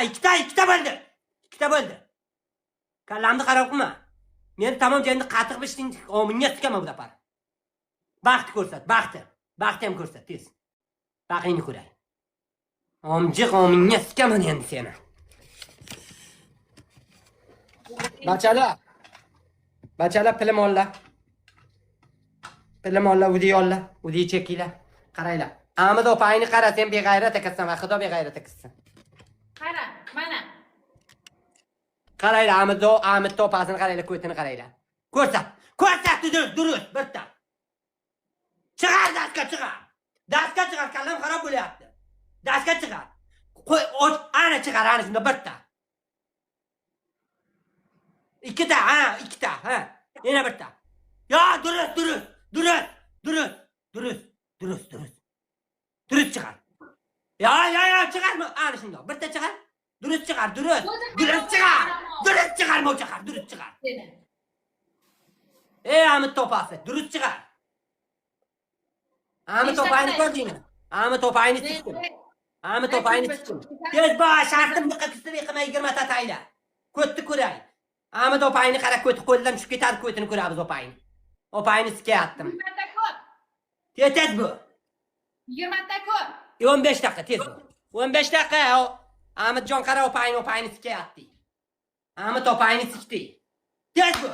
ikkita bo'ldi. Ikkita bo'ldi. Kallamni qarab qilma. Men tamom joyimda qatiq bishding, ominga tikaman bu dafar. Baxt ko'rsat, baxti. Baxti ham ko'rsat, tez. Baxingni ko'ray. Omjiq ominga tikaman endi seni. Bachalar pilim ollar. Pilim ollar, udi ollar, udi chekinglar. Qaranglar. Amid opangni qara, sen beg'ayrat ekansan, va xudo beg'ayrat ekansan. Qara, mana. Qaranglar, Amid opasini qaranglar, ko'tini qaranglar. Ko'rsat, durust, bitta. Chiqar daska chiqar. Daska chiqar, kallam xarob bo'lyapti. Daska chiqar. Qo'y, ana chiqar, ana shunda bitta. Ikkita, ha. Yana bitta. Yo, durust. Durust chiqar. Yo, chiqarma. Ana shunda. Bitta chiqar. Durust chiqar. Durust chiqar. Ey, Amid topasi, durust chiqar. Amid topayni ko'rdingmi? Amid topayni tikdim. Tez bosh, shartim diqqatni yiqimay 20 ta tayla. Ko'tni ko'ray. Amid opangni qara, ko'ti qo'ldan tushib ketadi, ko'tini ko'ramiz opangni. Opangni sikayaptim. 20 ta ko'p. Tez bu. 20 ta ko'p. 15 daqiqa tez bu. 15 daqiqa. Amidjon qara, opangni sikayapti. Amid opangni sikdi. Tez bu.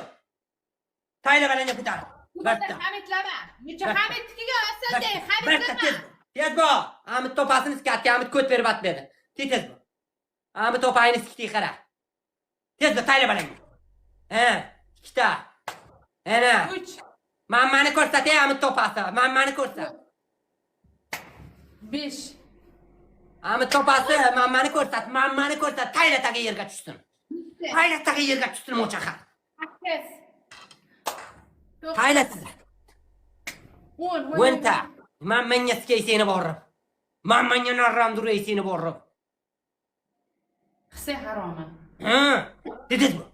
Tayla balanga ko'tar. Bitta. Hamidlama. Necha Hamidnikiga asalda, Hamidlama. Tez bu. Amid topasini sikatdi, Amid ko't berib atmadi. Tez bu. Amid opangni sikdi qara. Tez bu, tayla balanga. Ikkita. Ana. 3. Mammani ko'rsat, Amid topasi. Mammani ko'rsat. 5. Amid topasi, mammani ko'rsat. Tayla taga yerga tushsin. Mo'chaqa. 8. Tayla siz. 10. Wenta. Mammanga skeysini borib. Mammanga narramduraysini borib. Hisse haromi. Tez bu.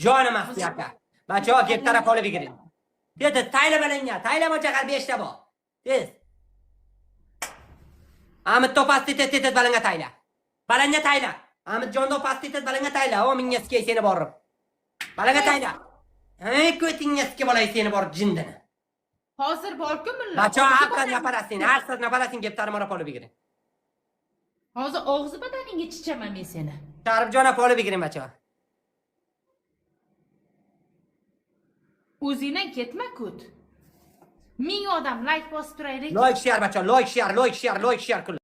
Jonim asti aka. Bacho, get taraf olib kiring. Tez, tayla balanga, tayla mo'chaqa 5 ta bor. Tez. Amid topasi tez balanga tayla. Amid jon topasi tez balanga tayla. O menga skeysini borib. Balanga tayla. Ko'tingga sikib olay seni bor jindini. Hozir borku mulla. Bacho, haqqan naparasin, har siz naparasin gep tarmora olib kiring. Hozir og'zi badaningga chichaman men seni. Sharifjon apa olib kiring bacho. O'zingdan ketma kut. 1000 odam like bosib turaylik. Like share bacho, like share, kul.